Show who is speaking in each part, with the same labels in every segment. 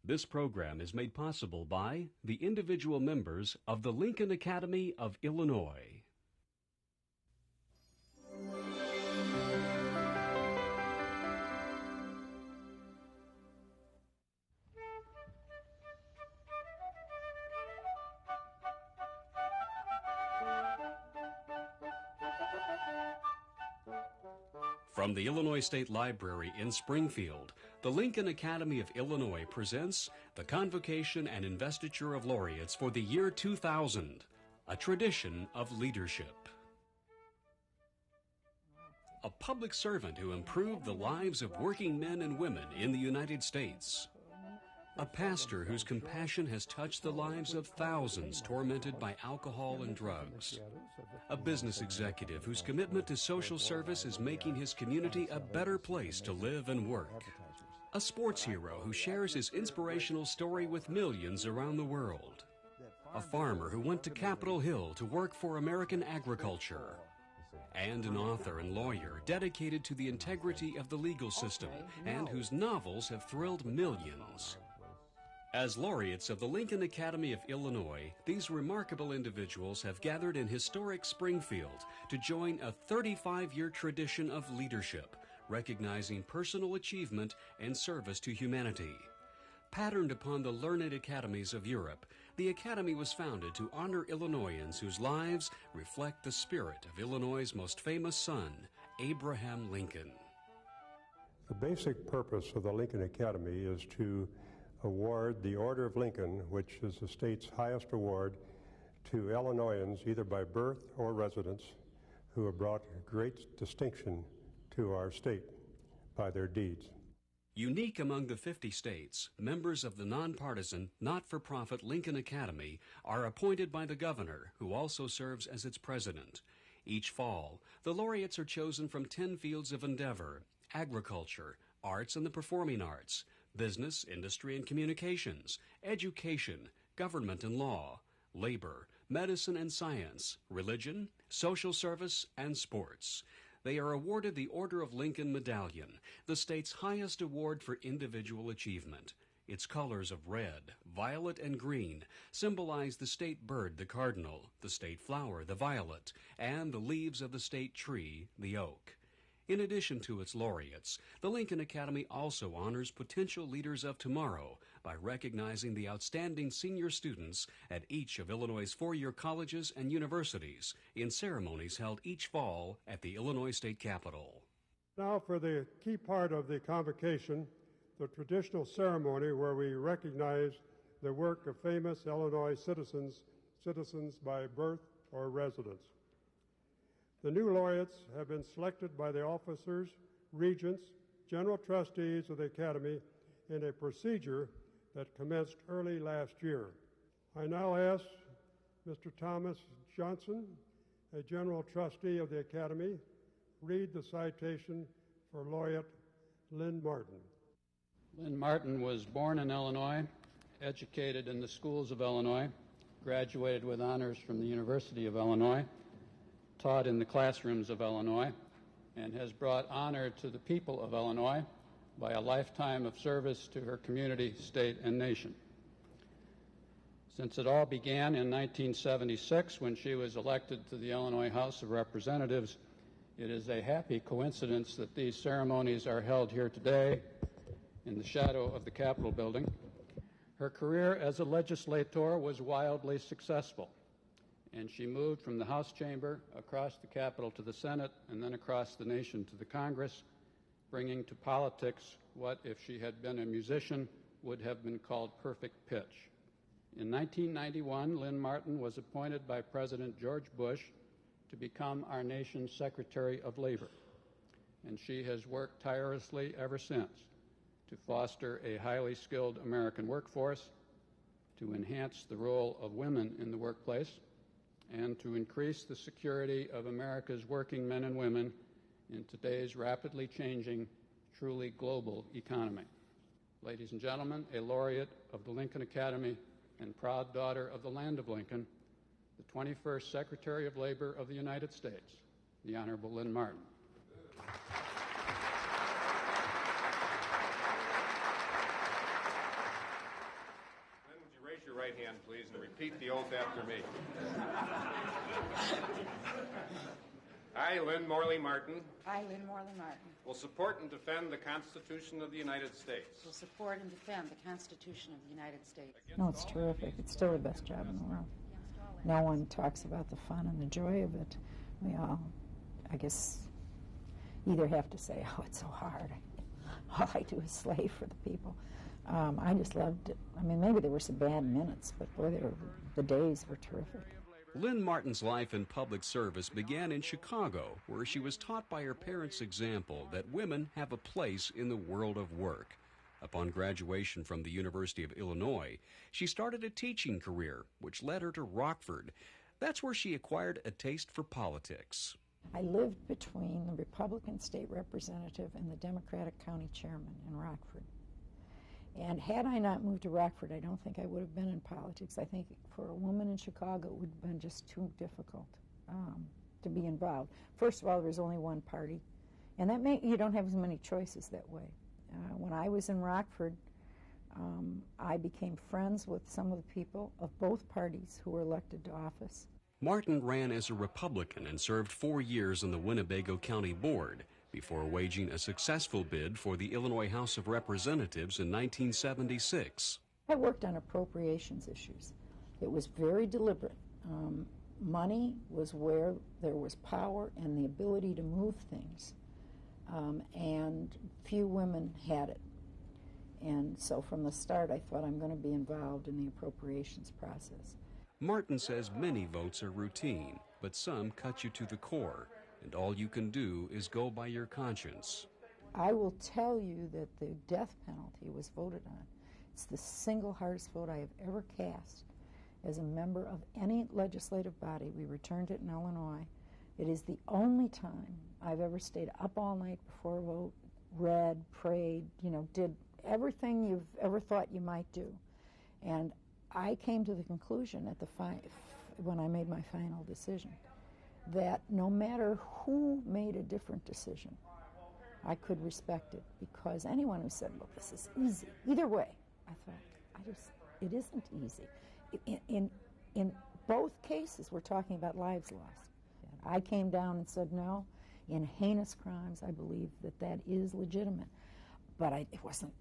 Speaker 1: This program is made possible by the individual members of the Lincoln Academy of Illinois. From the Illinois State Library in Springfield, the Lincoln Academy of Illinois presents the Convocation and Investiture of Laureates for the year 2000, a tradition of leadership. A public servant who improved the lives of working men and women in the United States. A pastor whose compassion has touched the lives of thousands tormented by alcohol and drugs. A business executive whose commitment to social service is making his community a better place to live and work. A sports hero who shares his inspirational story with millions around the world. A farmer who went to Capitol Hill to work for American agriculture. And an author and lawyer dedicated to the integrity of the legal system and whose novels have thrilled millions. As laureates of the Lincoln Academy of Illinois, these remarkable individuals have gathered in historic Springfield to join a 35-year tradition of leadership, recognizing personal achievement and service to humanity. Patterned upon the learned academies of Europe, the Academy was founded to honor Illinoisans whose lives reflect the spirit of Illinois' most famous son, Abraham Lincoln.
Speaker 2: The basic purpose of the Lincoln Academy is to award the Order of Lincoln, which is the state's highest award, to Illinoisans either by birth or residence who have brought great distinction to our state by their deeds.
Speaker 1: Unique among the 50 states, members of the nonpartisan, not-for-profit Lincoln Academy are appointed by the governor, who also serves as its president. Each fall, the laureates are chosen from 10 fields of endeavor: agriculture, arts and the performing arts, business, industry and communications, education, government and law, labor, medicine and science, religion, social service, and sports. They are awarded the Order of Lincoln Medallion, the state's highest award for individual achievement. Its colors of red, violet, and green symbolize the state bird, the cardinal, the state flower, the violet, and the leaves of the state tree, the oak. In addition to its laureates, the Lincoln Academy also honors potential leaders of tomorrow by recognizing the outstanding senior students at each of Illinois' four-year colleges and universities in ceremonies held each fall at the Illinois State Capitol.
Speaker 2: Now for the key part of the convocation, the traditional ceremony where we recognize the work of famous Illinois citizens by birth or residence. The new laureates have been selected by the officers, regents, general trustees of the Academy in a procedure that commenced early last year. I now ask Mr. Thomas Johnson, a general trustee of the Academy, read the citation for Laureate Lynne Martin.
Speaker 3: Lynne Martin was born in Illinois, educated in the schools of Illinois, graduated with honors from the University of Illinois, taught in the classrooms of Illinois, and has brought honor to the people of Illinois by a lifetime of service to her community, state, and nation. Since it all began in 1976 when she was elected to the Illinois House of Representatives, it is a happy coincidence that these ceremonies are held here today in the shadow of the Capitol building. Her career as a legislator was wildly successful, and she moved from the House chamber across the Capitol to the Senate and then across the nation to the Congress, bringing to politics what, if she had been a musician, would have been called perfect pitch. In 1991, Lynne Martin was appointed by President George Bush to become our nation's Secretary of Labor, and she has worked tirelessly ever since to foster a highly skilled American workforce, to enhance the role of women in the workplace, and to increase the security of America's working men and women in today's rapidly changing, truly global economy. Ladies and gentlemen, a laureate of the Lincoln Academy and proud daughter of the land of Lincoln, the 21st Secretary of Labor of the United States, the Honorable Lynne Martin.
Speaker 4: right hand, please, and repeat the oath after me. I, Lynne Martin.
Speaker 5: I, Lynne Martin.
Speaker 4: Will support and defend the Constitution of the United States.
Speaker 5: Will support and defend the Constitution of the United States.
Speaker 6: No, it's terrific. It's still the best job in the world. No one talks about the fun and the joy of it. We all, I guess, either have to say, oh, it's so hard. All I do is slave for the people. I just loved it. I mean, maybe there were some bad minutes, but boy, the days were terrific.
Speaker 1: Lynne Martin's life in public service began in Chicago, where she was taught by her parents' example that women have a place in the world of work. Upon graduation from the University of Illinois, she started a teaching career, which led her to Rockford. That's where she acquired a taste for politics.
Speaker 6: I lived between the Republican state representative and the Democratic county chairman in Rockford. And had I not moved to Rockford, I don't think I would have been in politics. I think for a woman in Chicago, it would have been just too difficult to be involved. First of all, there was only one party, and you don't have as many choices that way. When I was in Rockford, I became friends with some of the people of both parties who were elected to office.
Speaker 1: Martin ran as a Republican and served 4 years on the Winnebago County Board before waging a successful bid for the Illinois House of Representatives in 1976.
Speaker 6: I worked on appropriations issues. It was very deliberate. Money was where there was power and the ability to move things, and few women had it. And so from the start, I thought I'm going to be involved in the appropriations process.
Speaker 1: Martin says many votes are routine, but some cut you to the core, and all you can do is go by your conscience.
Speaker 6: I will tell you that the death penalty was voted on. It's the single hardest vote I have ever cast as a member of any legislative body. We returned it in Illinois. It is the only time I've ever stayed up all night before a vote, read, prayed, did everything you've ever thought you might do. And I came to the conclusion when I made my final decision that no matter who made a different decision, I could respect it, because anyone who said, well, this is easy, either way, I thought, it isn't easy. In both cases, we're talking about lives lost. I came down and said, no, in heinous crimes, I believe that is legitimate. But it wasn't,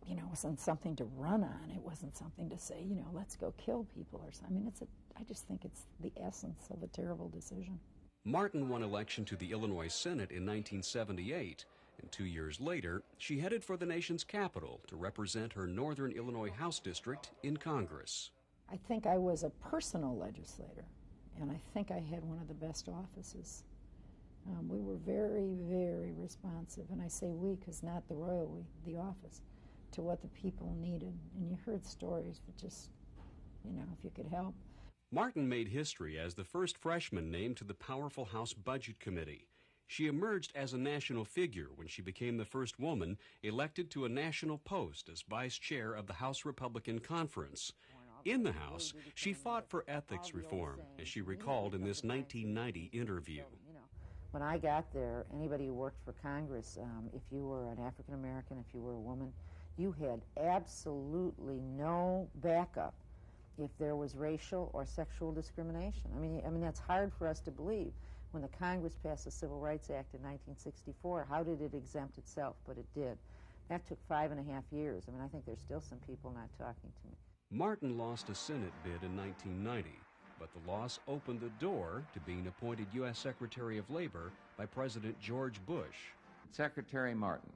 Speaker 6: it wasn't something to run on. It wasn't something to say, let's go kill people or something. I mean, I just think it's the essence of a terrible decision.
Speaker 1: Martin won election to the Illinois Senate in 1978, and 2 years later, she headed for the nation's capital to represent her Northern Illinois House District in Congress.
Speaker 6: I think I was a personal legislator, and I think I had one of the best offices. We were very, very responsive, and I say we because not the royal we, the office, to what the people needed. And you heard stories that just, if you could help.
Speaker 1: Martin made history as the first freshman named to the powerful House Budget Committee. She emerged as a national figure when she became the first woman elected to a national post as vice chair of the House Republican Conference. In the House, she fought for ethics reform, as she recalled in this 1990 interview.
Speaker 7: When I got there, anybody who worked for Congress, if you were an African American, if you were a woman, you had absolutely no backup if there was racial or sexual discrimination. I mean that's hard for us to believe. When the Congress passed the Civil Rights Act in 1964, how did it exempt itself? But it did. That took 5.5 years. I think there's still some people not talking to me.
Speaker 1: Martin lost a Senate bid in 1990, but the loss opened the door to being appointed U.S. Secretary of Labor by President George Bush.
Speaker 8: Secretary Martin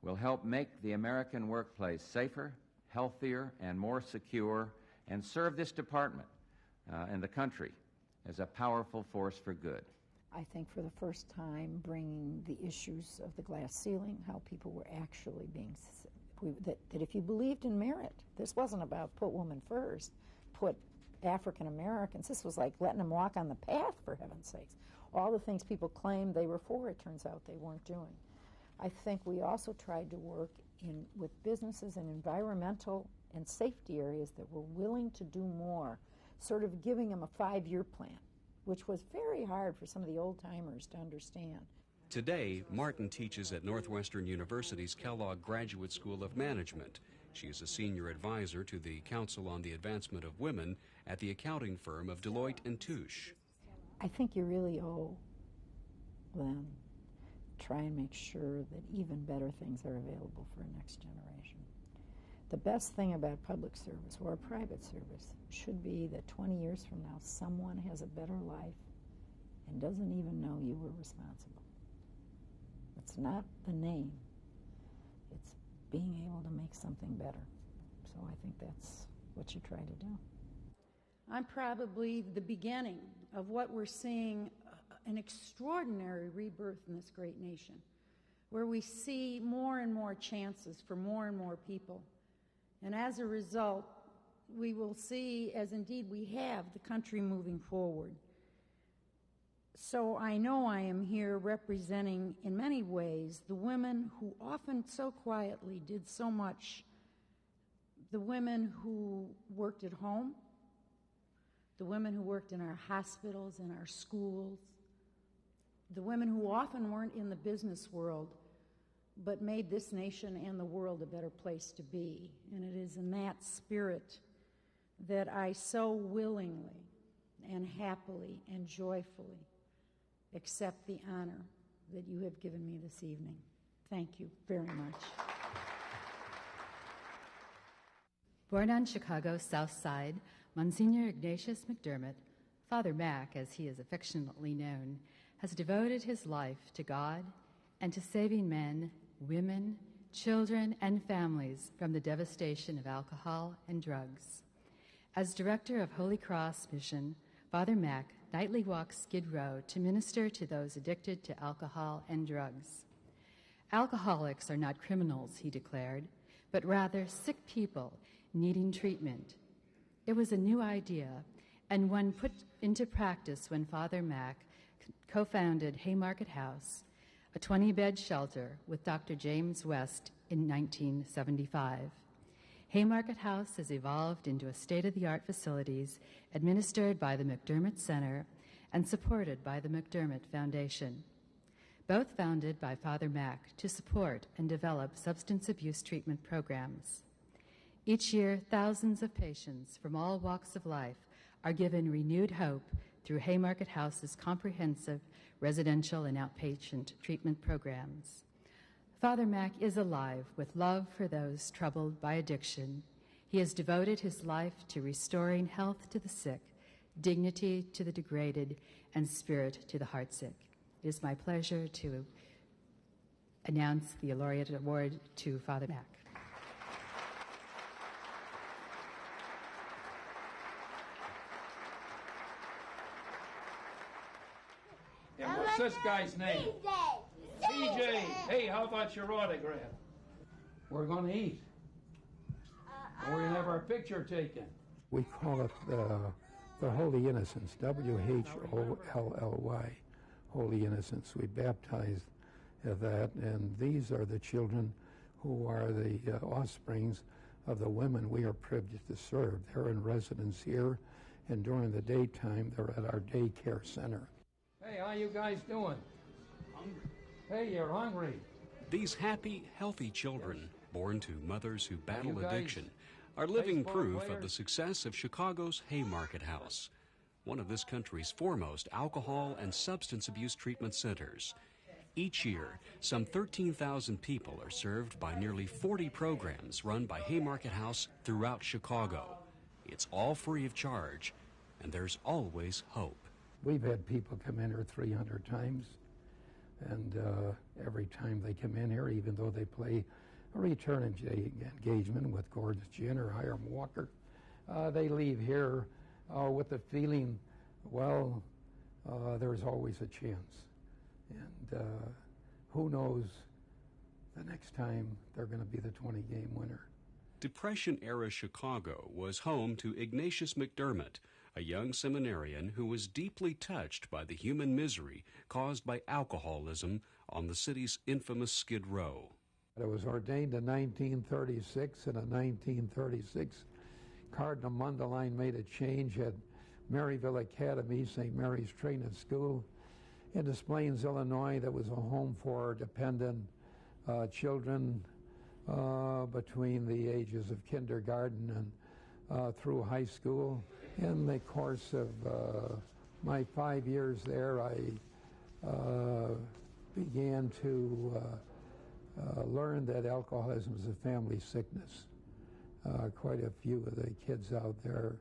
Speaker 8: will help make the American workplace safer, healthier, and more secure, and serve this department and the country as a powerful force for good.
Speaker 6: I think for the first time bringing the issues of the glass ceiling, how people were actually being, that if you believed in merit, this wasn't about put women first, put African Americans, this was like letting them walk on the path, for heaven's sakes. All the things people claimed they were for, it turns out they weren't doing. I think we also tried to work with businesses in environmental and safety areas that were willing to do more, sort of giving them a 5-year plan, which was very hard for some of the old-timers to understand.
Speaker 1: Today, Martin teaches at Northwestern University's Kellogg Graduate School of Management. She is a senior advisor to the Council on the Advancement of Women at the accounting firm of Deloitte & Touche.
Speaker 6: I think you really owe them try and make sure that even better things are available for a next generation. The best thing about public service or private service should be that 20 years from now someone has a better life and doesn't even know you were responsible. It's not the name, it's being able to make something better. So I think that's what you try to do.
Speaker 9: I'm probably the beginning of what we're seeing, an extraordinary rebirth in this great nation, where we see more and more chances for more and more people. And as a result, we will see, as indeed we have, the country moving forward. So I know I am here representing, in many ways, the women who often so quietly did so much, the women who worked at home, the women who worked in our hospitals, in our schools, the women who often weren't in the business world, but made this nation and the world a better place to be. And it is in that spirit that I so willingly and happily and joyfully accept the honor that you have given me this evening. Thank you very much.
Speaker 10: Born on Chicago's South Side, Monsignor Ignatius McDermott, Father Mac as he is affectionately known, has devoted his life to God and to saving men, women, children, and families from the devastation of alcohol and drugs. As director of Holy Cross Mission, Father Mac nightly walks Skid Row to minister to those addicted to alcohol and drugs. Alcoholics are not criminals, he declared, but rather sick people needing treatment. It was a new idea, and one put into practice when Father Mac co-founded Haymarket House, a 20-bed shelter with Dr. James West in 1975. Haymarket House has evolved into a state-of-the-art facilities administered by the McDermott Center and supported by the McDermott Foundation, both founded by Father Mac to support and develop substance abuse treatment programs. Each year, thousands of patients from all walks of life are given renewed hope through Haymarket House's comprehensive residential and outpatient treatment programs. Father Mac is alive with love for those troubled by addiction. He has devoted his life to restoring health to the sick, dignity to the degraded, and spirit to the heartsick. It is my pleasure to announce the Laureate Award to Father Mac.
Speaker 11: And what's this guy's name? CJ. Hey, how about your autograph? We're going to eat. And we're going to have our picture taken.
Speaker 12: We call it the Holy Innocents, W-H-O-L-L-Y, Holy Innocents. We baptized that, and these are the children who are the offsprings of the women we are privileged to serve. They're in residence here, and during the daytime, they're at our daycare center.
Speaker 11: Hey, how you guys doing? Hungry. Hey, you're hungry.
Speaker 1: These happy, healthy children, born to mothers who battle addiction, are living proof of the success of Chicago's Haymarket House, one of this country's foremost alcohol and substance abuse treatment centers. Each year, some 13,000 people are served by nearly 40 programs run by Haymarket House throughout Chicago. It's all free of charge, and there's always hope.
Speaker 12: We've had people come in here 300 times, and every time they come in here, even though they play a return engagement with Gordon's Gin or Hiram Walker, they leave here with the feeling, well, there's always a chance. And who knows, the next time they're going to be the 20-game winner.
Speaker 1: Depression-era Chicago was home to Ignatius McDermott, a young seminarian who was deeply touched by the human misery caused by alcoholism on the city's infamous Skid Row.
Speaker 12: I was ordained in 1936, and in 1936, Cardinal Mundelein made a change at Maryville Academy, St. Mary's Training School, in Des Plaines, Illinois, that was a home for dependent children between the ages of kindergarten and through high school. In the course of my 5 years there, I began to learn that alcoholism is a family sickness. Quite a few of the kids out there,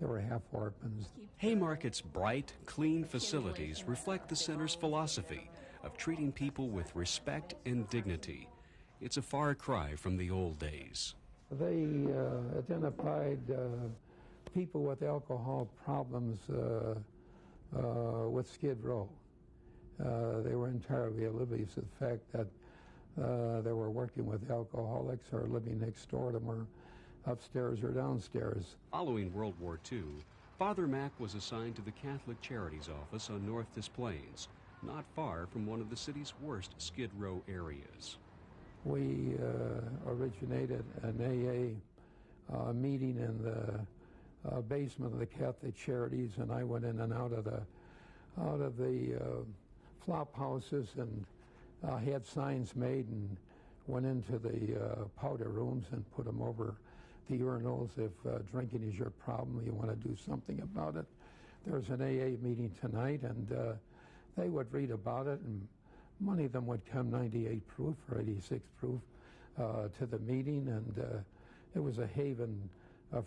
Speaker 12: they were half orphans.
Speaker 1: Haymarket's bright, clean facilities reflect the center's philosophy of treating people with respect and dignity. It's a far cry from the old days.
Speaker 12: They identified people with alcohol problems with Skid Row. They were entirely oblivious to the fact that they were working with alcoholics or living next door to them or upstairs or downstairs.
Speaker 1: Following World War II, Father Mack was assigned to the Catholic Charities office on North Des Plaines, not far from one of the city's worst Skid Row areas.
Speaker 12: We originated an AA meeting in the basement of the Catholic Charities, and I went in and out of the flop houses and had signs made and went into the powder rooms and put them over the urinals. If drinking is your problem, you want to do something about it. There's an AA meeting tonight, and they would read about it, and many of them would come 98 proof or 86 proof to the meeting, and it was a haven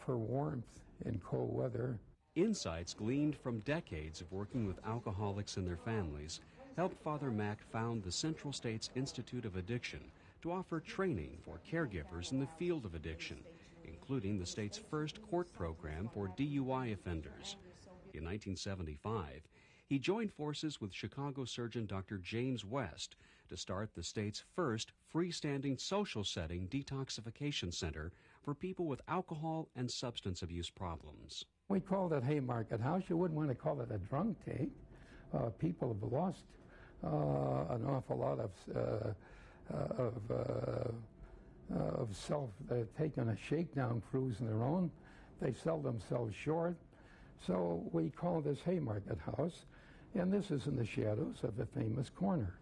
Speaker 12: for warmth in cold weather.
Speaker 1: Insights gleaned from decades of working with alcoholics and their families helped Father Mack found the Central States Institute of Addiction to offer training for caregivers in the field of addiction, including the state's first court program for DUI offenders. In 1975, he joined forces with Chicago surgeon Dr. James West to start the state's first freestanding social setting detoxification center for people with alcohol and substance abuse problems.
Speaker 12: We called it Haymarket House. You wouldn't want to call it a drunk tank. People have lost an awful lot of self. They've taken a shakedown cruise on their own. They sell themselves short. So we call this Haymarket House, and this is in the shadows of a famous corner.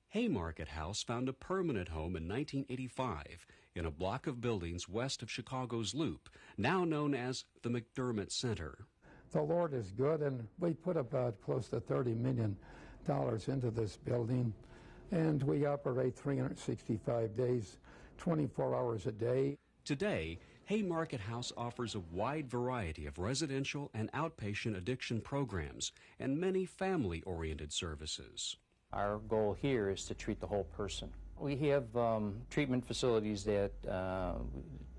Speaker 1: Haymarket House found a permanent home in 1985 in a block of buildings west of Chicago's Loop, now known as the McDermott Center.
Speaker 12: The Lord is good, and we put about close to $30 million into this building, and we operate 365 days, 24 hours a day.
Speaker 1: Today, Haymarket House offers a wide variety of residential and outpatient addiction programs and many family-oriented services.
Speaker 13: Our goal here is to treat the whole person. We have treatment facilities that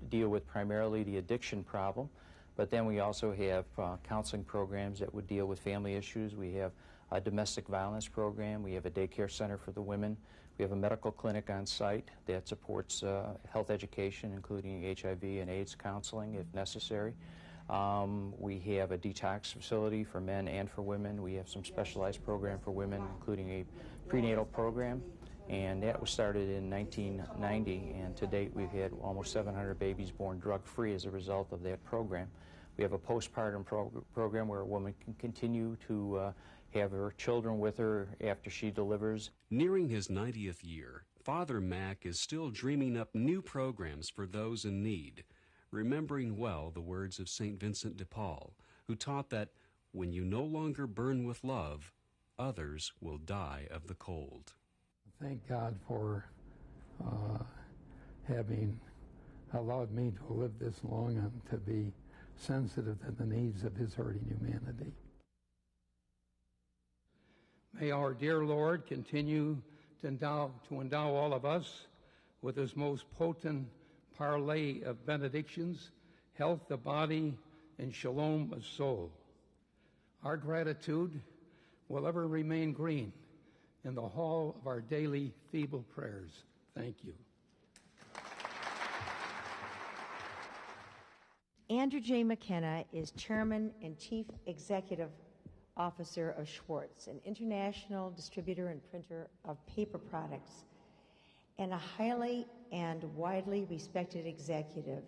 Speaker 13: deal with primarily the addiction problem, but then we also have counseling programs that would deal with family issues. We have a domestic violence program. We have a daycare center for the women. We have a medical clinic on site that supports health education, including HIV and AIDS counseling if necessary. We have a detox facility for men and for women. We have some specialized program for women, including a prenatal program, and that was started in 1990, and to date we've had almost 700 babies born drug-free as a result of that program. We have a postpartum program where a woman can continue to have her children with her after she delivers.
Speaker 1: Nearing his 90th year, Father Mack is still dreaming up new programs for those in need, remembering well the words of St. Vincent de Paul, who taught that when you no longer burn with love, others will die of the cold.
Speaker 12: Thank God for having allowed me to live this long and to be sensitive to the needs of his hurting humanity.
Speaker 14: May our dear Lord continue to endow all of us with his most potent parlay of benedictions, health of body, and shalom of soul. Our gratitude will ever remain green in the hall of our daily feeble prayers. Thank you.
Speaker 15: Andrew J. Mckenna is Chairman and Chief Executive Officer of Schwartz, an international distributor and printer of paper products, and a highly and widely respected executive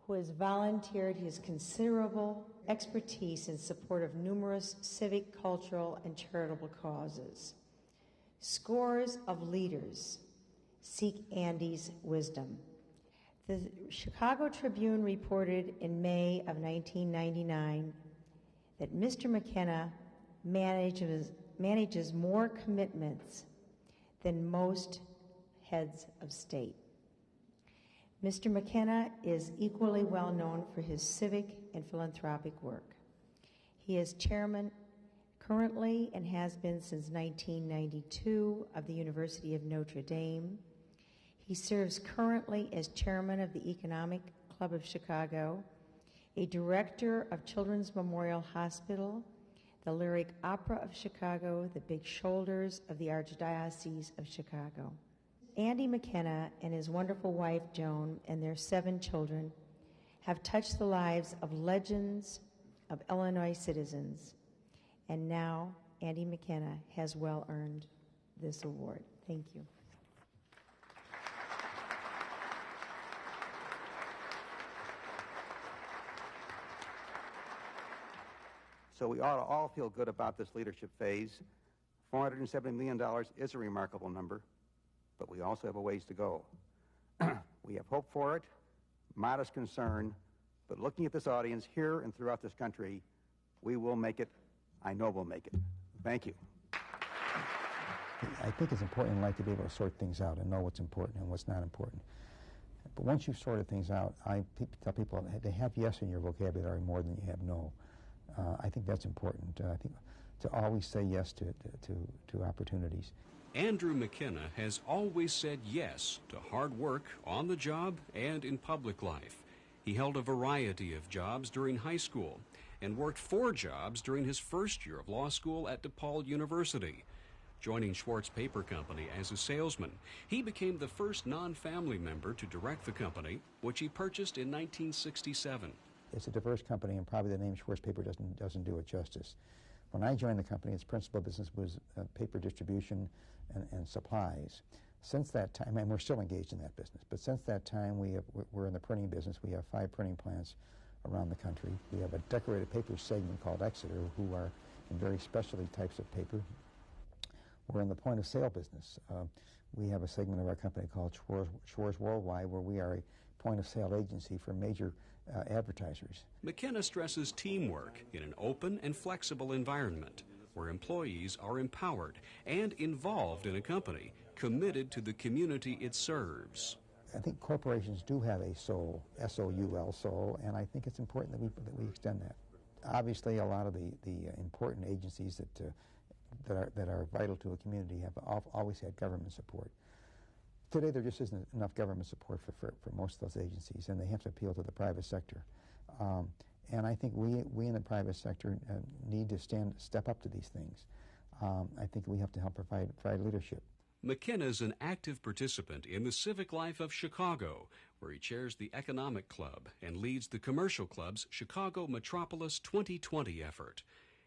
Speaker 15: who has volunteered his considerable expertise in support of numerous civic, cultural, and charitable causes. Scores of leaders seek Andy's wisdom. The Chicago Tribune reported in May of 1999 that Mr. McKenna manages more commitments than most heads of state. Mr. McKenna is equally well known for his civic and philanthropic work. He is chairman currently and has been since 1992 of the University of Notre Dame. He serves currently as chairman of the Economic Club of Chicago, a director of Children's Memorial Hospital, the Lyric Opera of Chicago, the Big Shoulders of the Archdiocese of Chicago. Andy McKenna and his wonderful wife, Joan, and their 7 children have touched the lives of legends of Illinois citizens. And now, Andy McKenna has well earned this award. Thank you.
Speaker 16: So we ought to all feel good about this leadership phase. $470 million is a remarkable number, but we also have a ways to go. We have hope for it, modest concern, but looking at this audience here and throughout this country, we will make it. I know we'll make it. Thank you.
Speaker 17: I think it's important in life to be able to sort things out and know what's important and what's not important. But once you've sorted things out, I tell people they have yes in your vocabulary more than you have no. I think that's important. I think to always say yes to opportunities.
Speaker 1: Andrew McKenna has always said yes to hard work on the job and in public life. He held a variety of jobs during high school and worked 4 jobs during his first year of law school at DePaul University. Joining Schwartz Paper Company as a salesman, he became the first non-family member to direct the company, which he purchased in 1967.
Speaker 17: It's a diverse company, and probably the name Schwartz Paper doesn't do it justice. When I joined the company, its principal business was paper distribution and supplies. Since that time, and we're still engaged in that business, but since that time we're in the printing business. We have 5 printing plants around the country. We have a decorated paper segment called Exeter, who are in very specialty types of paper. We're in the point of sale business. We have a segment of our company called Schwartz Worldwide, where we are a point of sale agency for major advertisers.
Speaker 1: McKenna stresses teamwork in an open and flexible environment where employees are empowered and involved in a company committed to the community it serves.
Speaker 17: I think corporations do have a soul, S-O-U-L, soul, and I think it's important that we extend that. Obviously, a lot of the important agencies that are vital to a community have always had government support. Today, there just isn't enough government support for most of those agencies, and they have to appeal to the private sector. And I think we in the private sector need to step up to these things. I think we have to help provide leadership.
Speaker 1: McKenna is an active participant in the civic life of Chicago, where he chairs the Economic Club and leads the Commercial Club's Chicago Metropolis 2020 effort.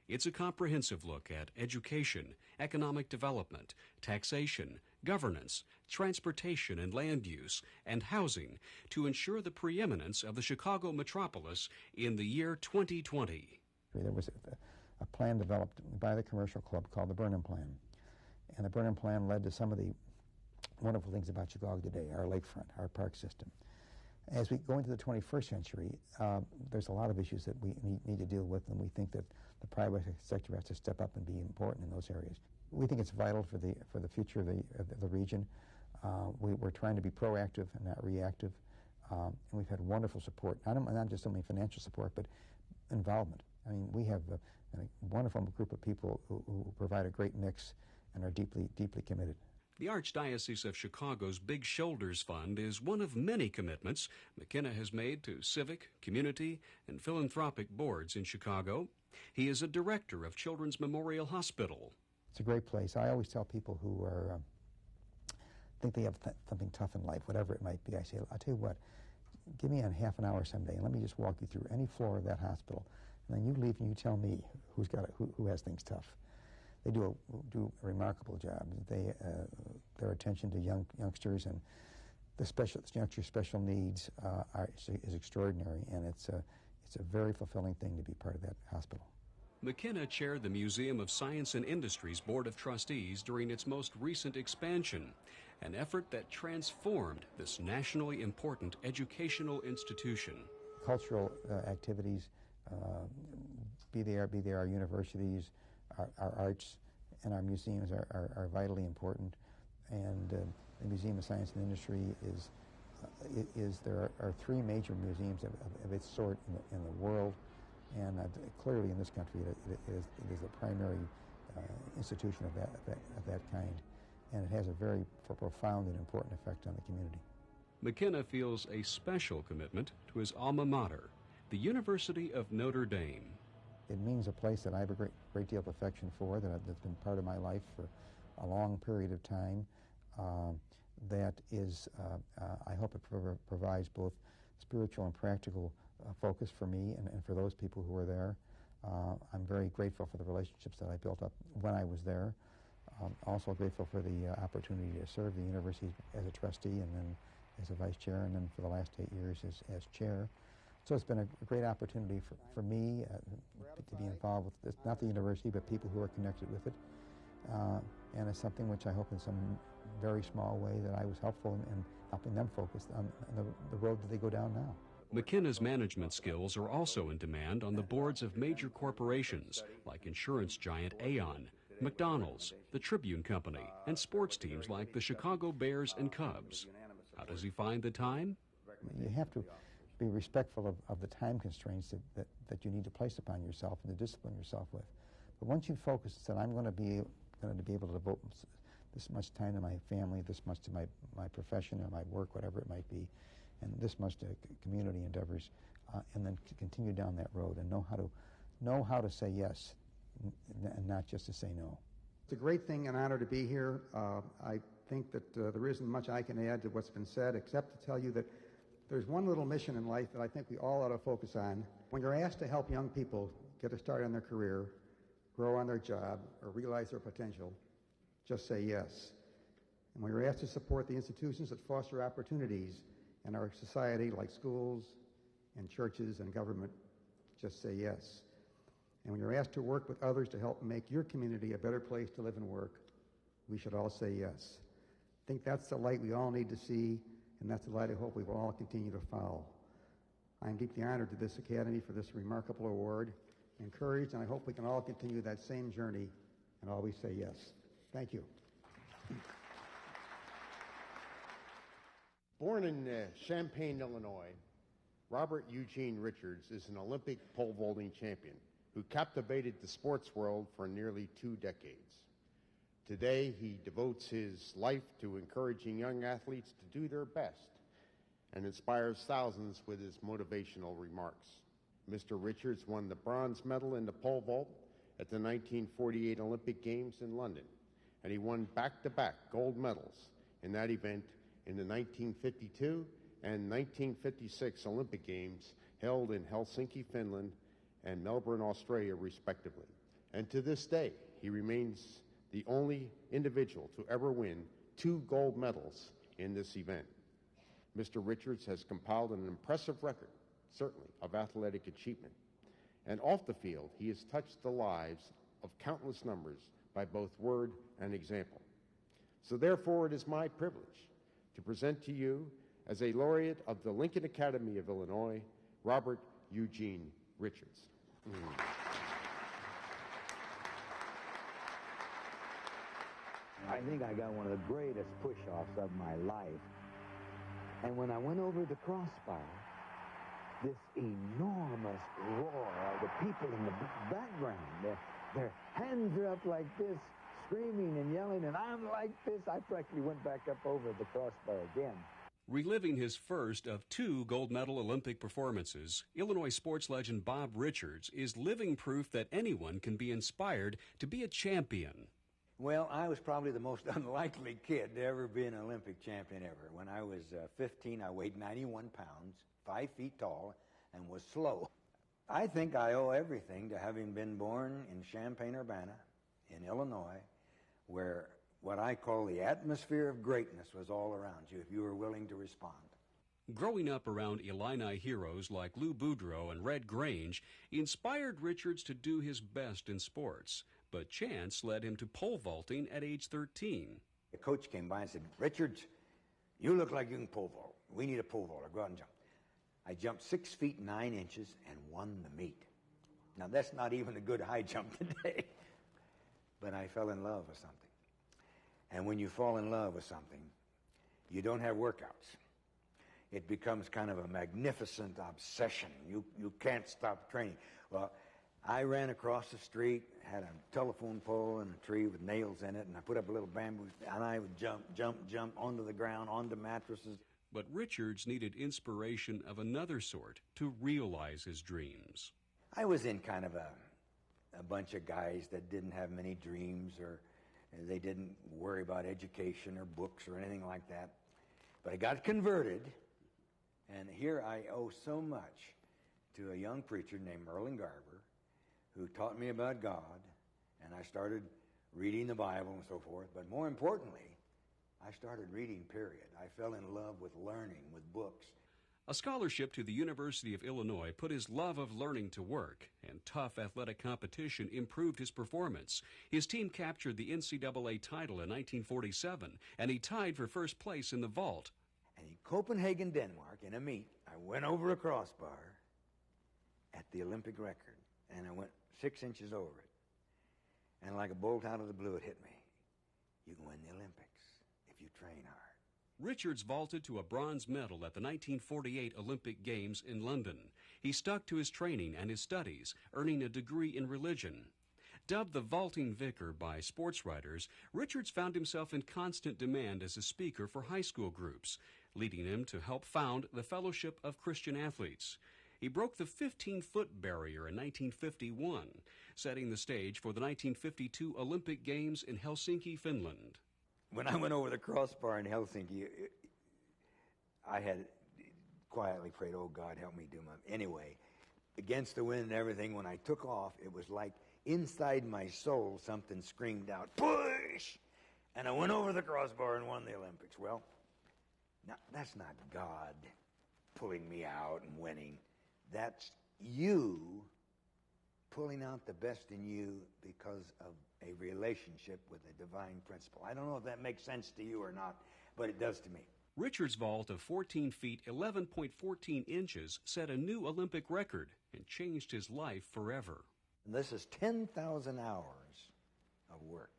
Speaker 1: It's a comprehensive look at education, economic development, taxation, governance, transportation and land use, and housing to ensure the preeminence of the Chicago metropolis in the year 2020.
Speaker 17: There was a plan developed by the Commercial Club called the Burnin Plan. And the Burnin Plan led to some of the wonderful things about Chicago today, our lakefront, our park system. As we go into the 21st century, there's a lot of issues that we need to deal with, and we think that the private sector has to step up and be important in those areas. We think it's vital for the future of the region. We're trying to be proactive and not reactive, and we've had wonderful support, not just only financial support, but involvement. I mean, we have a wonderful group of people who provide a great mix and are deeply, deeply committed.
Speaker 1: The Archdiocese of Chicago's Big Shoulders Fund is one of many commitments McKenna has made to civic, community, and philanthropic boards in Chicago. He is a director of Children's Memorial Hospital.
Speaker 17: It's a great place. I always tell people who are think they have something tough in life, whatever it might be, I say, I'll tell you what, give me half an hour someday and let me just walk you through any floor of that hospital, and then you leave and you tell me who has things tough. They do a remarkable job. Their attention to youngsters and youngsters' special needs is extraordinary, and it's a very fulfilling thing to be part of that hospital.
Speaker 1: McKenna chaired the Museum of Science and Industry's Board of Trustees during its most recent expansion. an effort that transformed this nationally important educational institution.
Speaker 17: Cultural activities, be they our universities, our arts, and our museums are vitally important. And the Museum of Science and Industry there are three major museums of its sort in the world, and clearly in this country it is the primary institution of that kind, and it has a very profound and important effect on the community.
Speaker 1: McKenna feels a special commitment to his alma mater, the University of Notre Dame.
Speaker 17: It means a place that I have a great deal of affection for, that's been part of my life for a long period of time. That is, I hope it provides both spiritual and practical focus for me and for those people who are there. I'm very grateful for the relationships that I built up when I was there. Also grateful for the opportunity to serve the university as a trustee and then as a vice chair, and then for the last 8 years as chair. So it's been a great opportunity for me to be involved with this, not the university, but people who are connected with it. And it's something which I hope in some very small way that I was helpful in helping them focus on the road that they go down now.
Speaker 1: McKenna's management skills are also in demand on the boards of major corporations like insurance giant Aon, McDonald's, the Tribune Company, and sports teams like the Chicago Bears and Cubs. How does he find the time?
Speaker 17: You have to be respectful of the time constraints that you need to place upon yourself and to discipline yourself with. But once you focus that I'm going to be able to devote this much time to my family, this much to my profession or my work, whatever it might be, and this much to community endeavors, and then to continue down that road and know how to say yes and not just to say no.
Speaker 16: It's a great thing and honor to be here. I think that there isn't much I can add to what's been said except to tell you that there's one little mission in life that I think we all ought to focus on. When you're asked to help young people get a start on their career, grow on their job, or realize their potential, just say yes. And when you're asked to support the institutions that foster opportunities in our society, like schools and churches and government, just say yes. And when you're asked to work with others to help make your community a better place to live and work, we should all say yes. I think that's the light we all need to see, and that's the light I hope we will all continue to follow. I am deeply honored to this Academy for this remarkable award, encouraged, and I hope we can all continue that same journey and always say yes. Thank you.
Speaker 18: Born in Champaign, Illinois, Robert Eugene Richards is an Olympic pole vaulting champion who captivated the sports world for nearly 2 decades. Today, he devotes his life to encouraging young athletes to do their best and inspires thousands with his motivational remarks. Mr. Richards won the bronze medal in the pole vault at the 1948 Olympic Games in London, and he won back-to-back gold medals in that event in the 1952 and 1956 Olympic Games held in Helsinki, Finland, and Melbourne, Australia, respectively. And to this day, he remains the only individual to ever win 2 gold medals in this event. Mr. Richards has compiled an impressive record, certainly, of athletic achievement. And off the field, he has touched the lives of countless numbers by both word and example. So therefore, it is my privilege to present to you, as a laureate of the Lincoln Academy of Illinois, Robert Eugene Richards.
Speaker 19: I think I got one of the greatest push-offs of my life. And when I went over the crossbar, this enormous roar of the people in the background, their hands are up like this, screaming and yelling, and I'm like this. I practically went back up over the crossbar again.
Speaker 1: Reliving his first of 2 gold medal Olympic performances, Illinois sports legend Bob Richards is living proof that anyone can be inspired to be a champion.
Speaker 20: Well, I was probably the most unlikely kid to ever be an Olympic champion ever. When I was 15, I weighed 91 pounds, 5 feet tall, and was slow. I think I owe everything to having been born in Champaign-Urbana, in Illinois, where what I call the atmosphere of greatness was all around you if you were willing to respond.
Speaker 1: Growing up around Illini heroes like Lou Boudreau and Red Grange inspired Richards to do his best in sports, but chance led him to pole vaulting at age 13.
Speaker 20: The coach came by and said, Richards, you look like you can pole vault. We need a pole vaulter. Go out and jump. I jumped 6 feet 9 inches and won the meet. Now, that's not even a good high jump today. But I fell in love with something. And when you fall in love with something, you don't have workouts. It becomes kind of a magnificent obsession. You can't stop training. Well, I ran across the street, had a telephone pole and a tree with nails in it, and I put up a little bamboo, and I would jump onto the ground, onto mattresses.
Speaker 1: But Richards needed inspiration of another sort to realize his dreams.
Speaker 20: I was in kind of a bunch of guys that didn't have many dreams, or they didn't worry about education or books or anything like that. But I got converted, and here I owe so much to a young preacher named Merlin Garber, who taught me about God, and I started reading the Bible and so forth. But more importantly, I started reading, period. I fell in love with learning, with books.
Speaker 1: A scholarship to the University of Illinois put his love of learning to work, and tough athletic competition improved his performance. His team captured the NCAA title in 1947, and he tied for first place in the vault.
Speaker 20: And in Copenhagen, Denmark, in a meet, I went over a crossbar at the Olympic record, and I went 6 inches over it. And like a bolt out of the blue, it hit me. You can win the Olympics if you train hard.
Speaker 1: Richards vaulted to a bronze medal at the 1948 Olympic Games in London. He stuck to his training and his studies, earning a degree in religion. Dubbed the vaulting vicar by sports writers, Richards found himself in constant demand as a speaker for high school groups, leading him to help found the Fellowship of Christian Athletes. He broke the 15-foot barrier in 1951, setting the stage for the 1952 Olympic Games in Helsinki, Finland.
Speaker 20: When I went over the crossbar in Helsinki, I had quietly prayed, oh, God, help me do my... Anyway, against the wind and everything, when I took off, it was like inside my soul something screamed out, push! And I went over the crossbar and won the Olympics. Well, now, that's not God pulling me out and winning. That's you pulling out the best in you because of a relationship with a divine principle. I don't know if that makes sense to you or not, but it does to me.
Speaker 1: Richards' vault of 14 feet, 11.14 inches set a new Olympic record and changed his life forever.
Speaker 20: And this is 10,000 hours of work.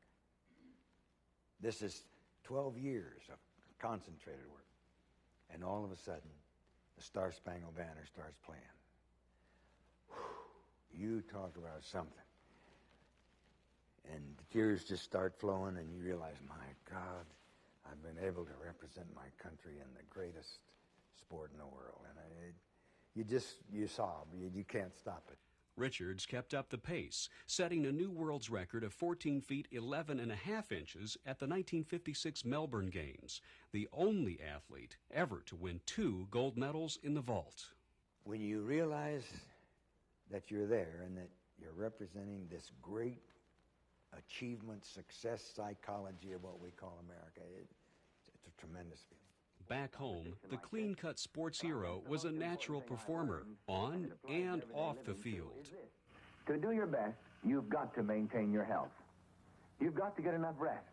Speaker 20: This is 12 years of concentrated work. And all of a sudden, the Star-Spangled Banner starts playing. You talk about something. And the tears just start flowing, and you realize, my God, I've been able to represent my country in the greatest sport in the world. And you sob. You can't stop it.
Speaker 1: Richards kept up the pace, setting a new world's record of 14 feet 11 and a half inches at the 1956 Melbourne Games, the only athlete ever to win 2 gold medals in the vault.
Speaker 20: When you realize that you're there and that you're representing this great achievement, success psychology of what we call America, it's a tremendous feeling.
Speaker 1: Back home, the clean-cut sports hero was a natural performer on and off the field.
Speaker 21: To do your best, you've got to maintain your health. You've got to get enough rest,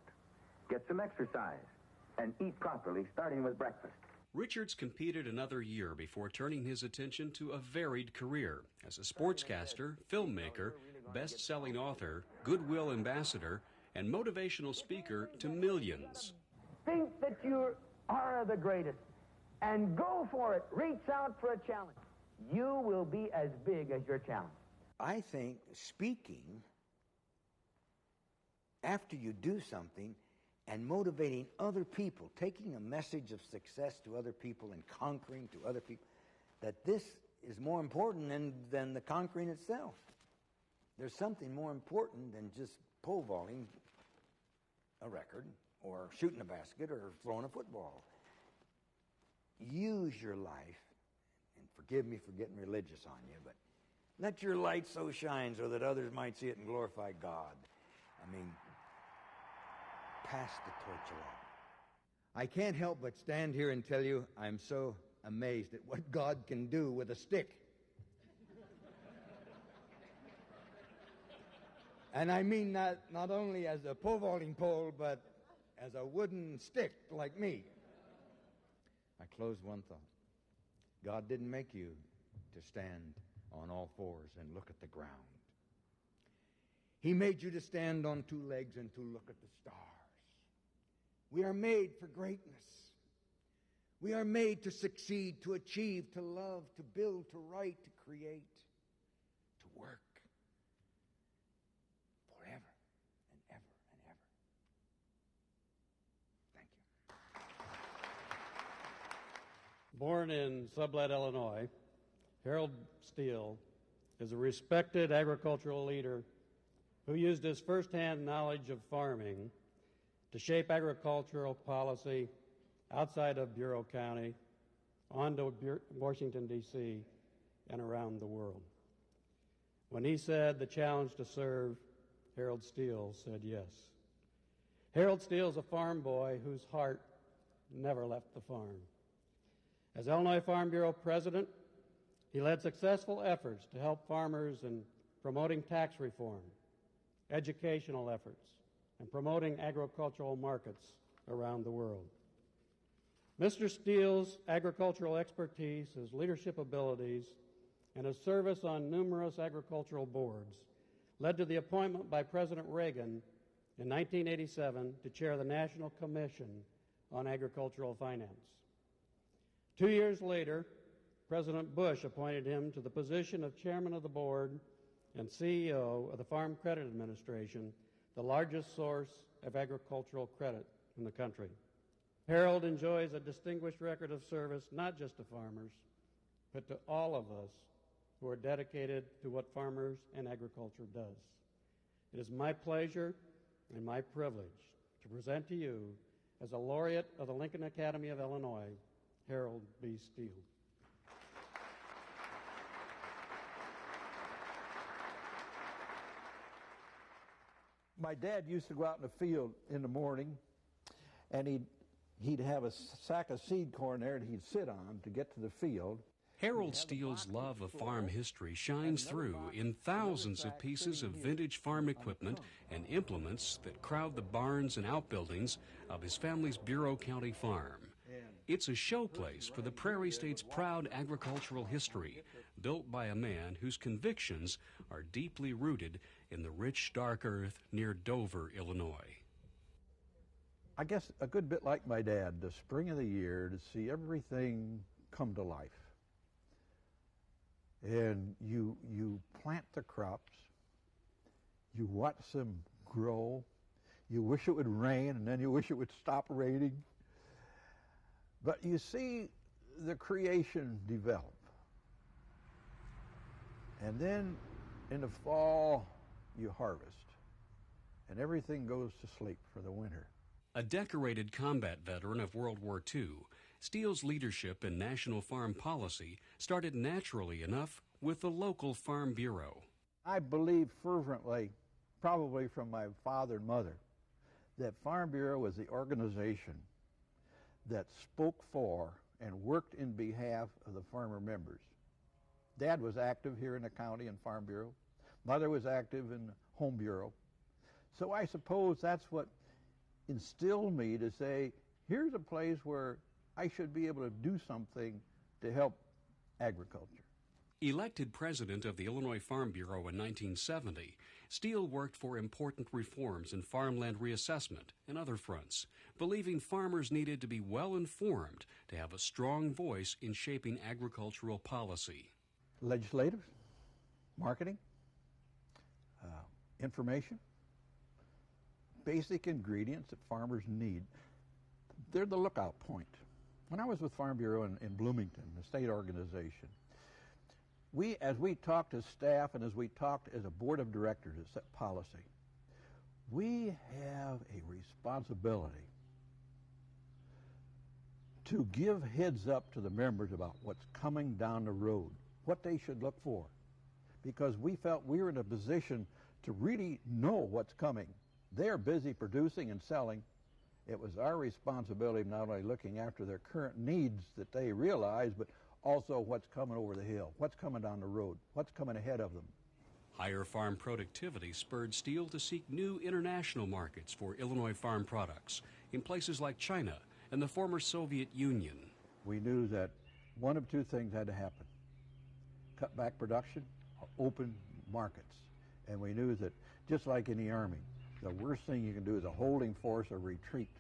Speaker 21: get some exercise, and eat properly, starting with breakfast.
Speaker 1: Richards competed another year before turning his attention to a varied career as a sportscaster, filmmaker, best-selling author, goodwill ambassador, and motivational speaker to millions.
Speaker 21: Think that you are the greatest, and go for it. Reach out for a challenge. You will be as big as your challenge.
Speaker 20: I think speaking, after you do something, and motivating other people, taking a message of success to other people and conquering to other people, that this is more important than the conquering itself. There's something more important than just pole vaulting a record or shooting a basket or throwing a football. Use your life, and forgive me for getting religious on you, but let your light so shine so that others might see it and glorify God. I mean, pass the torch along. I can't help but stand here and tell you I'm so amazed at what God can do with a stick. And I mean that not only as a pole vaulting pole, but
Speaker 2: as a wooden stick like me. I close one thought. God didn't make you to stand on all fours and look at the ground. He made you to stand on two legs and to look at the stars. We are made for greatness. We are made to succeed, to achieve, to love, to build, to write, to create, to work forever and ever and ever. Thank you.
Speaker 3: Born in Sublette, Illinois, Herald Steel is a respected agricultural leader who used his firsthand knowledge of farming to shape agricultural policy outside of Bureau County, on to Washington, D.C., and around the world. When he said the challenge to serve, Herald Steel said yes. Herald Steel is a farm boy whose heart never left the farm. As Illinois Farm Bureau president, he led successful efforts to help farmers in promoting tax reform, educational efforts, and promoting agricultural markets around the world. Mr. Steele's agricultural expertise, his leadership abilities, and his service on numerous agricultural boards led to the appointment by President Reagan in 1987 to chair the National Commission on Agricultural Finance. 2 years later, President Bush appointed him to the position of chairman of the board and CEO of the Farm Credit Administration, the largest source of agricultural credit in the country. Herald enjoys a distinguished record of service not just to farmers, but to all of us who are dedicated to what farmers and agriculture does. It is my pleasure and my privilege to present to you, as a laureate of the Lincoln Academy of Illinois, Herald B. Steel.
Speaker 22: My dad used to go out in the field in the morning, and he'd have a sack of seed corn there that he'd sit on to get to the field.
Speaker 1: Herald Steele's love of farm history shines through in thousands of pieces of vintage farm equipment and implements that crowd the barns and outbuildings of his family's Bureau County farm. It's a showplace for the Prairie State's proud agricultural history, built by a man whose convictions are deeply rooted in the rich, dark earth near Dover, Illinois.
Speaker 22: I guess a good bit like my dad, the spring of the year, to see everything come to life. And you plant the crops, you watch them grow, you wish it would rain, and then you wish it would stop raining. But you see the creation develop. And then in the fall, you harvest, and everything goes to sleep for the winter.
Speaker 1: A decorated combat veteran of World War II, Steele's leadership in national farm policy started naturally enough with the local Farm Bureau.
Speaker 22: I believe fervently, probably from my father and mother, that Farm Bureau was the organization that spoke for and worked in behalf of the farmer members. Dad was active here in the county in Farm Bureau. Mother was active in Home Bureau. So I suppose that's what instilled me to say, here's a place where I should be able to do something to help agriculture.
Speaker 1: Elected president of the Illinois Farm Bureau in 1970, Steele worked for important reforms in farmland reassessment and other fronts, believing farmers needed to be well informed to have a strong voice in shaping agricultural policy.
Speaker 22: Legislative, marketing, information, basic ingredients that farmers need. They're the lookout point. When I was with Farm Bureau in Bloomington, the state organization, as we talked as staff and as we talked as a board of directors that set policy, we have a responsibility to give heads up to the members about what's coming down the road, what they should look for, because we felt we were in a position to really know what's coming. They're busy producing and selling. It was our responsibility not only looking after their current needs that they realize, but also what's coming over the hill, what's coming down the road, what's coming ahead of them.
Speaker 1: Higher farm productivity spurred Steel to seek new international markets for Illinois farm products in places like China and the former Soviet Union.
Speaker 22: We knew that one of two things had to happen: cut back production or open markets. And we knew that, just like in the Army, the worst thing you can do is a holding force or retreat.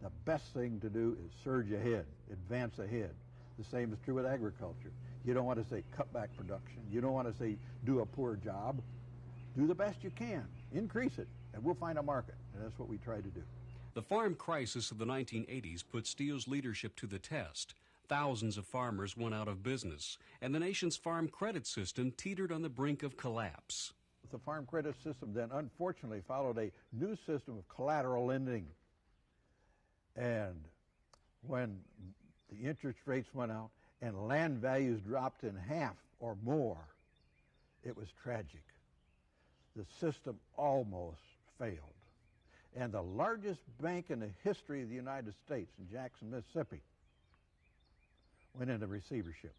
Speaker 22: The best thing to do is surge ahead, advance ahead. The same is true with agriculture. You don't want to say cut back production. You don't want to say do a poor job. Do the best you can. Increase it, and we'll find a market. And that's what we try to do.
Speaker 1: The farm crisis of the 1980s put Steel's leadership to the test. Thousands of farmers went out of business, and the nation's farm credit system teetered on the brink of collapse.
Speaker 22: The farm credit system then unfortunately followed a new system of collateral lending. And when the interest rates went out and land values dropped in half or more, it was tragic. The system almost failed. And the largest bank in the history of the United States, in Jackson, Mississippi, went into receivership.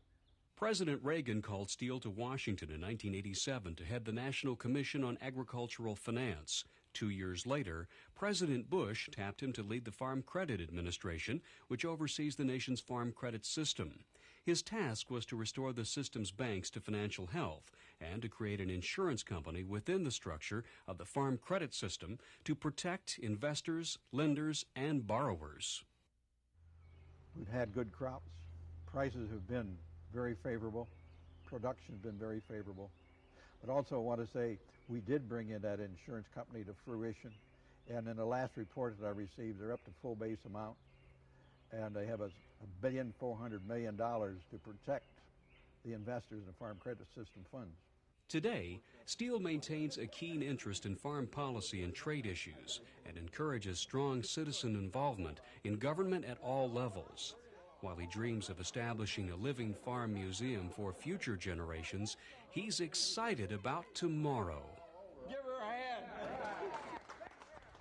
Speaker 1: President Reagan called Steel to Washington in 1987 to head the National Commission on Agricultural Finance. 2 years later, President Bush tapped him to lead the Farm Credit Administration, which oversees the nation's farm credit system. His task was to restore the system's banks to financial health and to create an insurance company within the structure of the farm credit system to protect investors, lenders, and borrowers.
Speaker 22: We've had good crops. Prices have been very favorable. Production has been very favorable. But also I want to say we did bring in that insurance company to fruition. And in the last report that I received, they're up to full base amount. And they have $1,400,000,000 to protect the investors in the farm credit system funds.
Speaker 1: Today, Steel maintains a keen interest in farm policy and trade issues and encourages strong citizen involvement in government at all levels. While he dreams of establishing a living farm museum for future generations, he's excited about tomorrow.
Speaker 22: Give her a hand.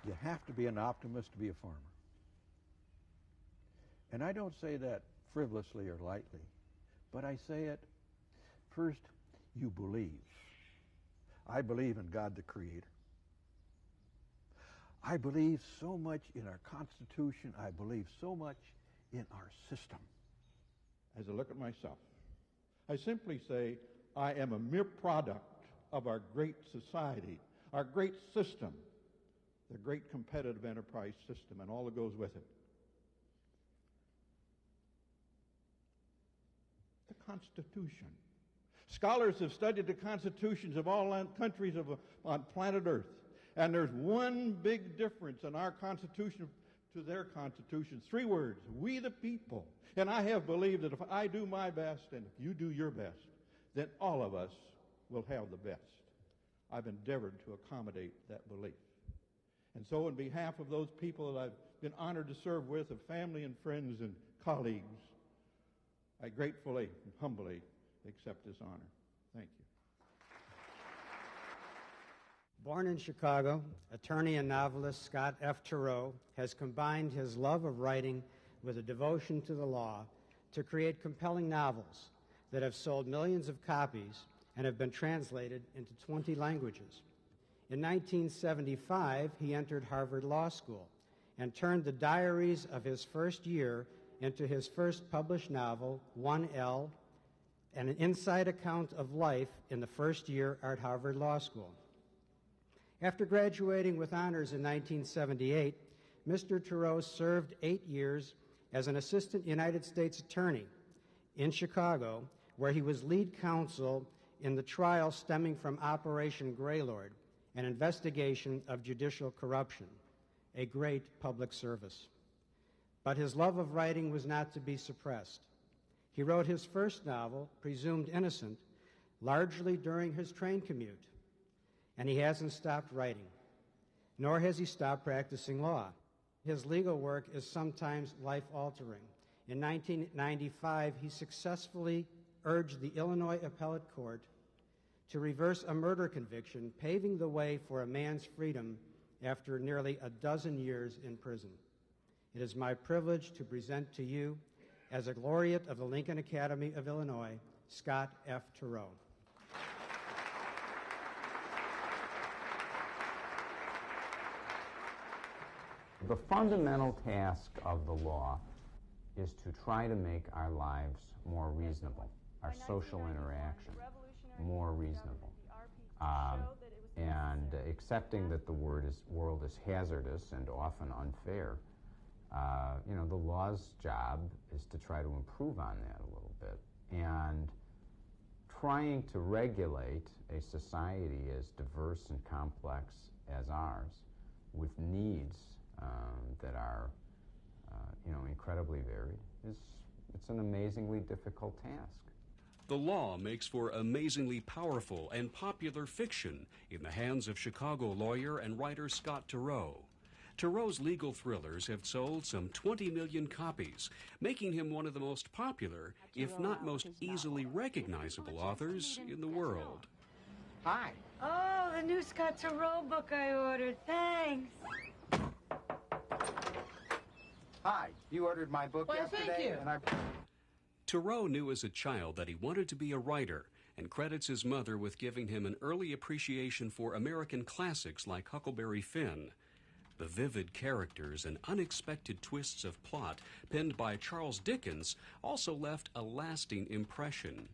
Speaker 22: You have to be an optimist to be a farmer. And I don't say that frivolously or lightly, but I say it, first, you believe. I believe in God the Creator. I believe so much in our Constitution. I believe so much in our system.
Speaker 4: As I look at myself, I simply say I am a mere product of our great society, our great system, the great competitive enterprise system, and all that goes with it. The Constitution. Scholars have studied the constitutions of all countries on planet Earth, and there's one big difference in our Constitution to their constitutions. 3 words: we the people. And I have believed that if I do my best and if you do your best, then all of us will have the best. I've endeavored to accommodate that belief. And so on behalf of those people that I've been honored to serve with, of family and friends and colleagues, I gratefully and humbly accept this honor. Thank you.
Speaker 5: Born in Chicago, attorney and novelist Scott F. Turow has combined his love of writing with a devotion to the law to create compelling novels that have sold millions of copies and have been translated into 20 languages. In 1975, he entered Harvard Law School and turned the diaries of his first year into his first published novel, 1L, and an inside account of life in the first year at Harvard Law School. After graduating with honors in 1978, Mr. Turow served 8 years as an assistant United States attorney in Chicago, where he was lead counsel in the trial stemming from Operation Greylord, an investigation of judicial corruption, a great public service. But his love of writing was not to be suppressed. He wrote his first novel, Presumed Innocent, largely during his train commute. And he hasn't stopped writing, nor has he stopped practicing law. His legal work is sometimes life-altering. In 1995, he successfully urged the Illinois Appellate Court to reverse a murder conviction, paving the way for a man's freedom after nearly a dozen years in prison. It is my privilege to present to you, as a laureate of the Lincoln Academy of Illinois, Scott F. Turow.
Speaker 7: The fundamental task of the law is to try to make our lives more reasonable, our social interaction more reasonable, and accepting that the world is hazardous and often unfair. You know, the law's job is to try to improve on that a little bit, and trying to regulate a society as diverse and complex as ours, with needs that are, you know, incredibly varied, it's an amazingly difficult task.
Speaker 1: The law makes for amazingly powerful and popular fiction in the hands of Chicago lawyer and writer Scott Turow. Turow's legal thrillers have sold some 20 million copies, making him one of the most popular, if not most easily recognizable authors in the world.
Speaker 8: Hi.
Speaker 23: Oh, the new Scott Turow book I ordered. Thanks.
Speaker 8: Hi. You ordered my book yesterday?
Speaker 23: Thank you.
Speaker 8: And
Speaker 1: Turow knew as a child that he wanted to be a writer, and credits his mother with giving him an early appreciation for American classics like Huckleberry Finn. The vivid characters and unexpected twists of plot penned by Charles Dickens also left a lasting impression.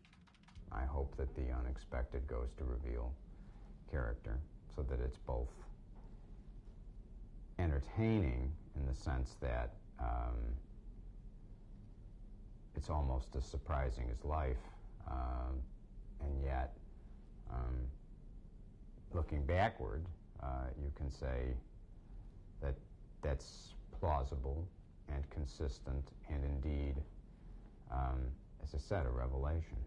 Speaker 7: I hope that the unexpected goes to reveal character, so that it's both entertaining in the sense that it's almost as surprising as life, and yet, looking backward, you can say that that's plausible and consistent and indeed, as I said, a revelation.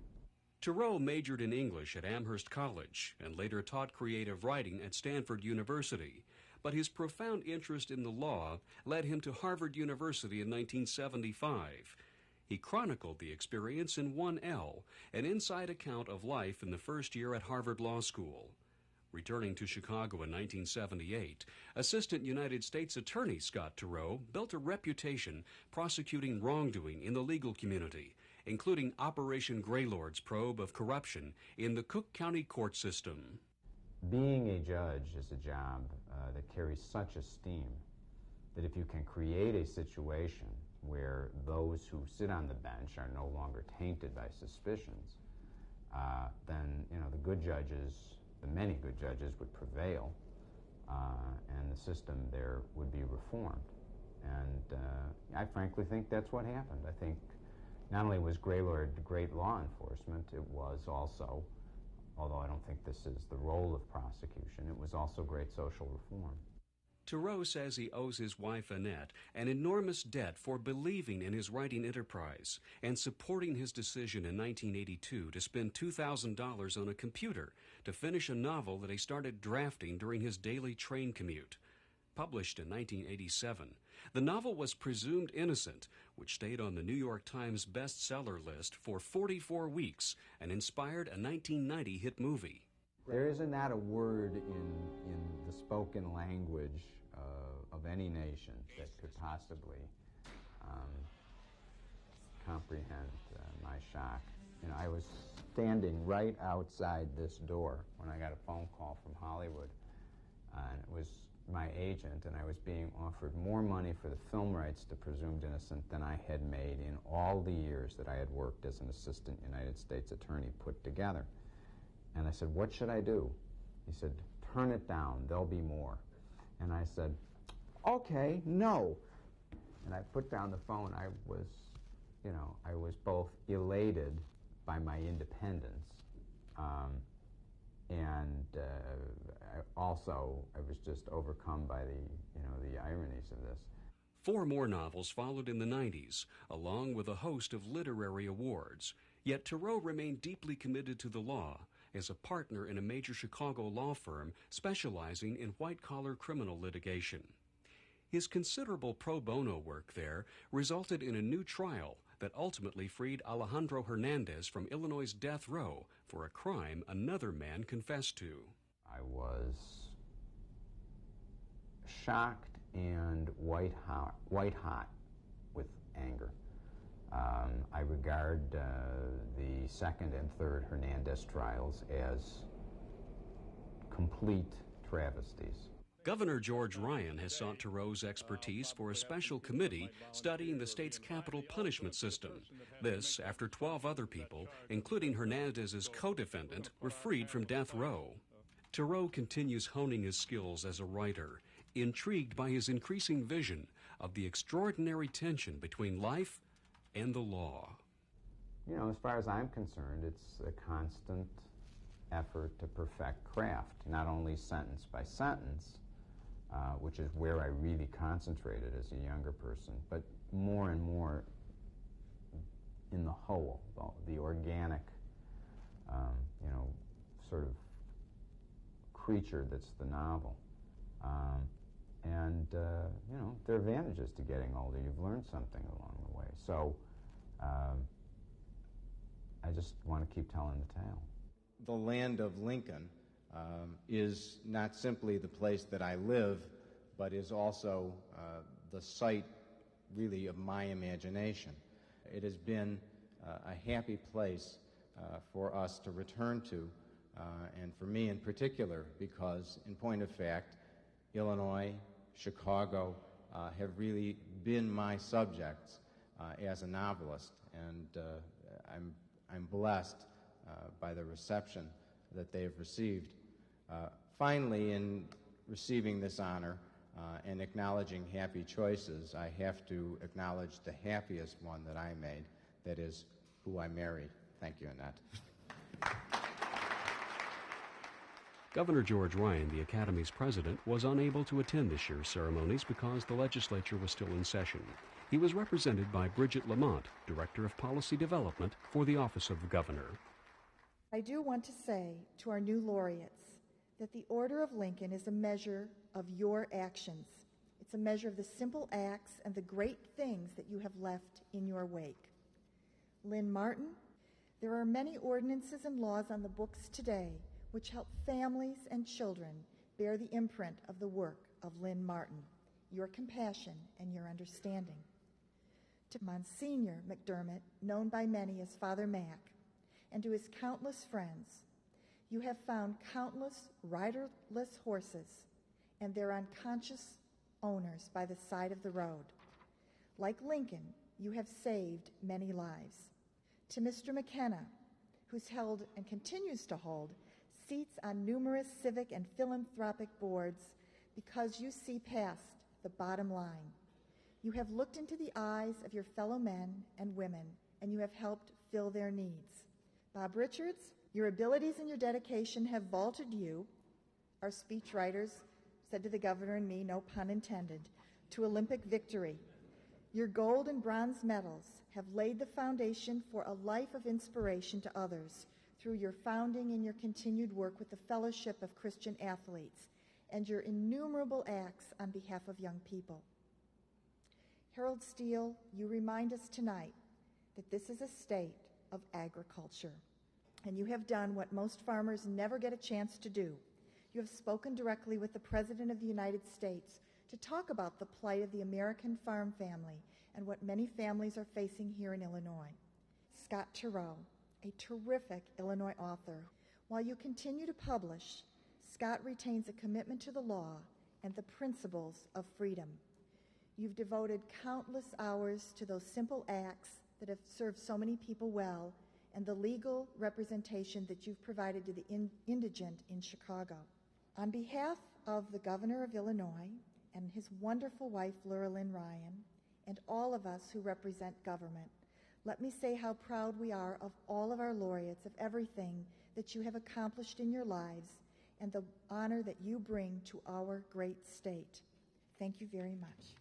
Speaker 1: Turow majored in English at Amherst College and later taught creative writing at Stanford University. But his profound interest in the law led him to Harvard University in 1975. He chronicled the experience in 1L, an inside account of life in the first year at Harvard Law School. Returning to Chicago in 1978, Assistant United States Attorney Scott Turow built a reputation prosecuting wrongdoing in the legal community, including Operation Greylord's probe of corruption in the Cook County court system.
Speaker 7: Being a judge is a job that carries such esteem that if you can create a situation where those who sit on the bench are no longer tainted by suspicions, then, you know, the good judges, the many good judges would prevail, and the system there would be reformed. And I frankly think that's what happened. I think not only was Greylord great law enforcement, it was also, although I don't think this is the role of prosecution, it was also great social reform.
Speaker 1: Turow says he owes his wife Annette an enormous debt for believing in his writing enterprise and supporting his decision in 1982 to spend $2,000 on a computer to finish a novel that he started drafting during his daily train commute. Published in 1987, the novel was presumed innocent, which stayed on the New York Times bestseller list for 44 weeks and inspired a 1990 hit movie.
Speaker 7: There isn't that a word in the spoken language of any nation that could possibly comprehend my shock. You know, I was standing right outside this door when I got a phone call from Hollywood, and it was my agent, and I was being offered more money for the film rights to Presumed Innocent than I had made in all the years that I had worked as an assistant United States attorney put together. And I said, what should I do? He said, turn it down, there'll be more. And I said, okay, no. And I put down the phone. I was, you know, I was both elated by my independence, and I was just overcome by the ironies of this.
Speaker 1: 4 more novels followed in the 90s, along with a host of literary awards. Yet Turow remained deeply committed to the law as a partner in a major Chicago law firm specializing in white-collar criminal litigation. His considerable pro bono work there resulted in a new trial that ultimately freed Alejandro Hernandez from Illinois' death row for a crime another man confessed to.
Speaker 7: I was shocked and white hot with anger. I regard the second and third Hernandez trials as complete travesties.
Speaker 1: Governor George Ryan has sought Thoreau's expertise for a special committee studying the state's capital punishment system. This after 12 other people, including Hernandez's co-defendant, were freed from death row. Thoreau continues honing his skills as a writer, intrigued by his increasing vision of the extraordinary tension between life and the law.
Speaker 7: You know, as far as I'm concerned, it's a constant effort to perfect craft, not only sentence by sentence, which is where I really concentrated as a younger person, but more and more in the whole, the organic, you know, sort of creature that's the novel. You know, there are advantages to getting older. You've learned something along the way. So I just want to keep telling the tale.
Speaker 6: The land of Lincoln is not simply the place that I live, but is also the site, really, of my imagination. It has been a happy place for us to return to, and for me in particular, because, in point of fact, Illinois, Chicago have really been my subjects as a novelist, and I'm blessed by the reception that they've received. Finally, in receiving this honor and acknowledging happy choices, I have to acknowledge the happiest one that I made, that is, who I married. Thank you, Annette.
Speaker 1: Governor George Ryan, the Academy's president, was unable to attend this year's ceremonies because the legislature was still in session. He was represented by Bridget Lamont, Director of Policy Development for the Office of the Governor.
Speaker 9: I do want to say to our new laureates that the Order of Lincoln is a measure of your actions. It's a measure of the simple acts and the great things that you have left in your wake. Lynne Martin, there are many ordinances and laws on the books today which help families and children bear the imprint of the work of Lynne Martin, your compassion and your understanding. To Monsignor McDermott, known by many as Father Mac, and to his countless friends, you have found countless riderless horses and their unconscious owners by the side of the road. Like Lincoln, you have saved many lives. To Mr. McKenna, who's held and continues to hold seats on numerous civic and philanthropic boards because you see past the bottom line. You have looked into the eyes of your fellow men and women, and you have helped fill their needs. Bob Richards, your abilities and your dedication have vaulted you, our speechwriters said to the governor and me, no pun intended, to Olympic victory. Your gold and bronze medals have laid the foundation for a life of inspiration to others through your founding and your continued work with the Fellowship of Christian Athletes and your innumerable acts on behalf of young people. Herald Steel, you remind us tonight that this is a state of agriculture, and you have done what most farmers never get a chance to do. You have spoken directly with the President of the United States to talk about the plight of the American farm family and what many families are facing here in Illinois. Scott Turow, a terrific Illinois author. While you continue to publish, Scott retains a commitment to the law and the principles of freedom. You've devoted countless hours to those simple acts that have served so many people well and the legal representation that you've provided to the indigent in Chicago. On behalf of the Governor of Illinois and his wonderful wife, Lynne Ryan, and all of us who represent government, let me say how proud we are of all of our laureates, of everything that you have accomplished in your lives, and the honor that you bring to our great state. Thank you very much.